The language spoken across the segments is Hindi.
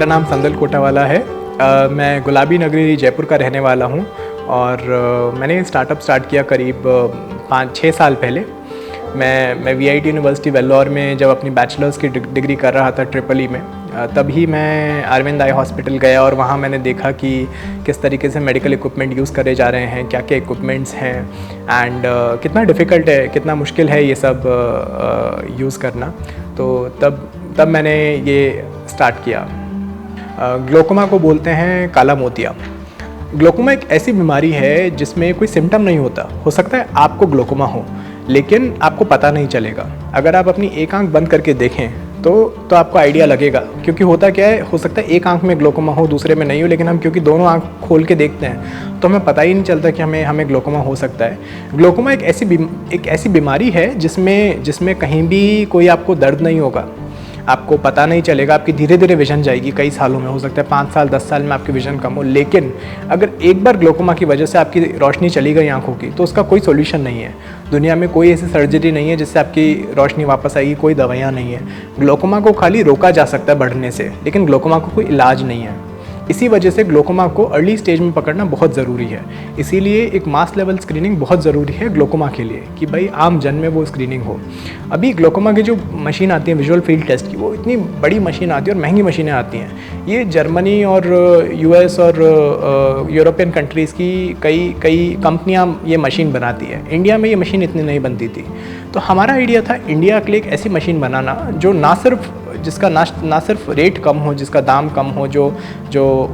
मेरा नाम संदल कोटावाला है। मैं गुलाबी नगरी जयपुर का रहने वाला हूँ और मैंने स्टार्टअप स्टार्ट किया करीब 5-6 साल पहले। मैं VIT यूनिवर्सिटी वेल्लोर में जब अपनी बैचलर्स की डिग्री कर रहा था ट्रिपल ई में, तभी मैं अरविंद आई हॉस्पिटल गया और वहाँ मैंने देखा कि किस तरीके से मेडिकल इक्विपमेंट यूज़ करे जा रहे हैं, क्या क्या इक्विपमेंट्स हैं एंड कितना डिफ़िकल्ट है, कितना मुश्किल है ये सब यूज़ करना। तो तब मैंने ये स्टार्ट किया। ग्लोकोमा को बोलते हैं काला मोतिया। ग्लोकोमा एक ऐसी बीमारी है जिसमें कोई सिम्टम नहीं होता। हो सकता है आपको ग्लोकोमा हो लेकिन आपको पता नहीं चलेगा। अगर आप अपनी एक आंख बंद करके देखें तो आपको आइडिया लगेगा, क्योंकि होता क्या है, हो सकता है एक आंख में ग्लोकोमा हो दूसरे में नहीं हो, लेकिन हम क्योंकि दोनों आंख खोल के देखते हैं तो हमें पता ही नहीं चलता कि हमें ग्लोकोमा हो सकता है। ग्लोकोमा एक ऐसी बीमारी है जिसमें कहीं भी कोई आपको दर्द नहीं होगा, आपको पता नहीं चलेगा, आपकी धीरे धीरे विजन जाएगी। कई सालों में, हो सकता है 5 साल 10 साल में आपकी विजन कम हो, लेकिन अगर एक बार ग्लोकोमा की वजह से आपकी रोशनी चली गई आंखों की तो उसका कोई सॉल्यूशन नहीं है। दुनिया में कोई ऐसी सर्जरी नहीं है जिससे आपकी रोशनी वापस आएगी, कोई दवाइयाँ नहीं है। ग्लोकोमा को खाली रोका जा सकता है बढ़ने से, लेकिन ग्लोकोमा को कोई इलाज नहीं है। इसी वजह से ग्लोकोमा को अर्ली स्टेज में पकड़ना बहुत ज़रूरी है। इसीलिए एक मास लेवल स्क्रीनिंग बहुत ज़रूरी है ग्लोकोमा के लिए, कि भाई आम जन में वो स्क्रीनिंग हो। अभी ग्लोकोमा की जो मशीन आती है विजुअल फील्ड टेस्ट की, वो इतनी बड़ी मशीन आती है और महंगी मशीनें आती हैं। ये जर्मनी और US और यूरोपियन कंट्रीज़ की कई कंपनियाँ ये मशीन बनाती है। इंडिया में ये मशीन इतनी नहीं बनती थी। तो हमारा आइडिया था इंडिया के लिए एक ऐसी मशीन बनाना जो जिसका ना सिर्फ रेट कम हो, जिसका दाम कम हो, जो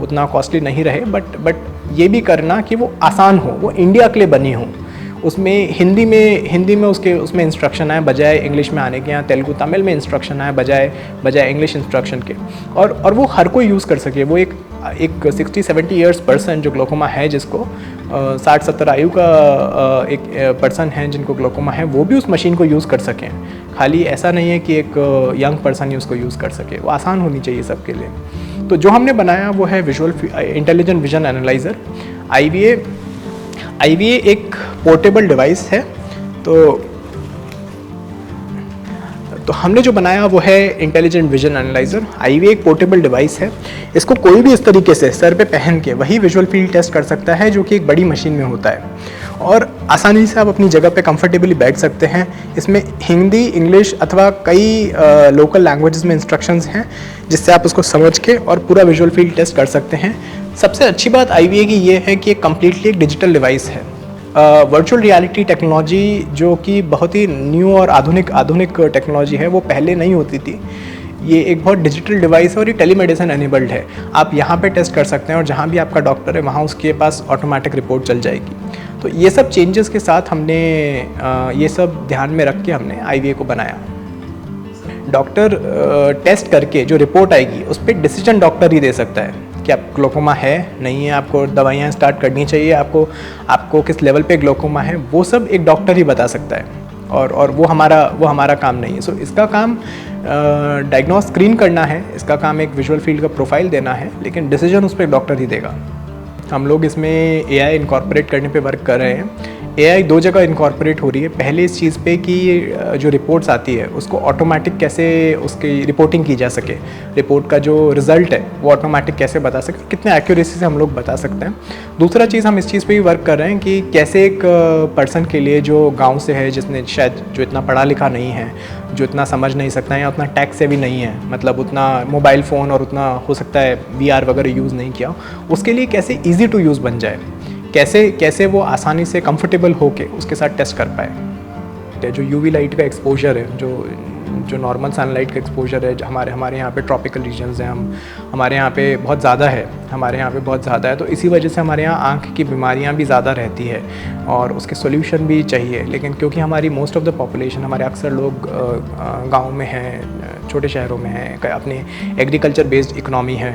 उतना कॉस्टली नहीं रहे, बट ये भी करना कि वो आसान हो, वो इंडिया के लिए बनी हो। उसमें हिंदी में उसमें इंस्ट्रक्शन आए बजाय इंग्लिश में आने के, यहाँ तेलुगु तमिल में इंस्ट्रक्शन आए बजाय इंग्लिश इंस्ट्रक्शन के, और वो हर कोई यूज़ कर सके। वो एक 60-70 ईयर्स पर्सन जो ग्लोकोमा है, जिसको 60-70 आयु का एक पर्सन है जिनको ग्लोकोमा है, वो भी उस मशीन को यूज़ कर सकें। खाली ऐसा नहीं है कि एक यंग पर्सन ही उसको यूज़ कर सके, वो आसान होनी चाहिए सबके लिए। तो जो हमने बनाया वो है इंटेलिजेंट विजन एनालाइज़र। IVA एक पोर्टेबल डिवाइस है। तो हमने जो बनाया वो है इंटेलिजेंट विजन एनालाइज़र। IVA एक पोर्टेबल डिवाइस है। इसको कोई भी इस तरीके से सर पे पहन के वही विजुअल फील्ड टेस्ट कर सकता है जो कि एक बड़ी मशीन में होता है, और आसानी से आप अपनी जगह पे कंफर्टेबली बैठ सकते हैं। इसमें हिंदी, इंग्लिश अथवा कई लोकल लैंग्वेजेस में इंस्ट्रक्शंस हैं जिससे आप उसको समझ के और पूरा विजुअल फील्ड टेस्ट कर सकते हैं। सबसे अच्छी बात IVA की ये है कि कम्प्लीटली एक डिजिटल डिवाइस है। वर्चुअल रियलिटी टेक्नोलॉजी जो कि बहुत ही न्यू और आधुनिक टेक्नोलॉजी है, वो पहले नहीं होती थी। ये एक बहुत डिजिटल डिवाइस है और ये टेलीमेडिसिन एनेबल्ड है। आप यहाँ पे टेस्ट कर सकते हैं और जहाँ भी आपका डॉक्टर है वहाँ उसके पास ऑटोमेटिक रिपोर्ट चल जाएगी। तो ये सब चेंजेस के साथ हमने ये सब ध्यान में रख के हमने IVA को बनाया। डॉक्टर टेस्ट करके जो रिपोर्ट आएगी उस पर डिसीजन डॉक्टर ही दे सकता है कि आप ग्लोकोमा है नहीं है, आपको दवाइयाँ स्टार्ट करनी चाहिए, आपको किस लेवल पे ग्लोकोमा है, वो सब एक डॉक्टर ही बता सकता है, और वो हमारा काम नहीं है। सो इसका काम डायग्नोस स्क्रीन करना है, इसका काम एक विजुअल फील्ड का प्रोफाइल देना है, लेकिन डिसीजन उस पर डॉक्टर ही देगा। हम लोग इसमें AI इनकॉर्पोरेट करने पे वर्क कर रहे हैं। AI 2 जगह इनकॉर्पोरेट हो रही है। पहले इस चीज़ पे कि जो रिपोर्ट्स आती है उसको ऑटोमेटिक कैसे उसकी रिपोर्टिंग की जा सके, रिपोर्ट का जो रिज़ल्ट है वो ऑटोमेटिक कैसे बता सके, कितने एक्यूरेसी से हम लोग बता सकते हैं। दूसरा चीज़ हम इस चीज़ पे भी वर्क कर रहे हैं कि कैसे एक पर्सन के लिए जो गाँव से है, जिसने शायद जो इतना पढ़ा लिखा नहीं है, जो इतना समझ नहीं सकता है या उतना टैक से भी नहीं है, मतलब उतना मोबाइल फ़ोन और उतना हो सकता है VR वगैरह यूज़ नहीं किया, उसके लिए कैसे ईजी टू यूज़ बन जाए, कैसे वो आसानी से कंफर्टेबल होके उसके साथ टेस्ट कर पाए। जो UV लाइट का एक्सपोजर है, जो नॉर्मल सनलाइट का एक्सपोजर है, हमारे यहाँ पे ट्रॉपिकल रीजन्स हैं, हमारे यहाँ पे बहुत ज़्यादा है, तो इसी वजह से हमारे यहाँ आँख की बीमारियाँ भी ज़्यादा रहती है और उसके सॉल्यूशन भी चाहिए। लेकिन क्योंकि हमारी मोस्ट ऑफ द पॉपुलेशन, हमारे अक्सर लोग गाँव में हैं, छोटे शहरों में हैं, अपने एग्रीकल्चर बेस्ड इकनॉमी है,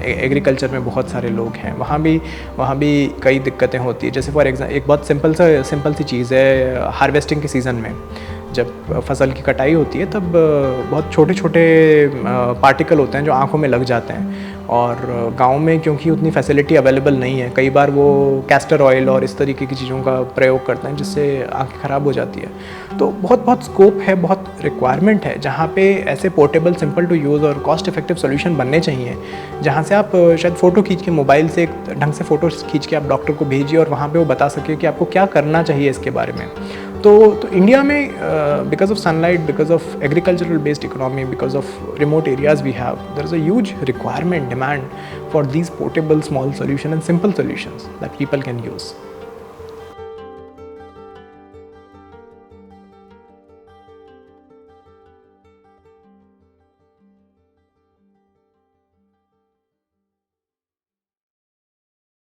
एग्रीकल्चर में बहुत सारे लोग हैं, वहाँ भी कई दिक्कतें होती है। जैसे फॉर एग्जाम्पल एक बहुत सिंपल सी चीज़ है, हार्वेस्टिंग के सीज़न में जब फसल की कटाई होती है तब बहुत छोटे छोटे पार्टिकल होते हैं जो आँखों में लग जाते हैं। और गांव में क्योंकि उतनी फैसिलिटी अवेलेबल नहीं है, कई बार वो कैस्टर ऑयल और इस तरीके की चीज़ों का प्रयोग करते हैं जिससे आँखें ख़राब हो जाती है। तो बहुत बहुत स्कोप है, बहुत रिक्वायरमेंट है जहाँ पे ऐसे पोर्टेबल, सिंपल टू यूज़ और कॉस्ट इफेक्टिव सोल्यूशन बनने चाहिए, जहाँ से आप शायद फ़ोटो खींच के, मोबाइल से एक ढंग से फ़ोटो खींच के आप डॉक्टर को भेजिए और वहाँ पे वो बता सके कि आपको क्या करना चाहिए इसके बारे में। तो इंडिया में because of sunlight, because of agricultural based economy, because of remote areas we have, there is a huge requirement, demand for these portable small solution and simple solutions that people can use.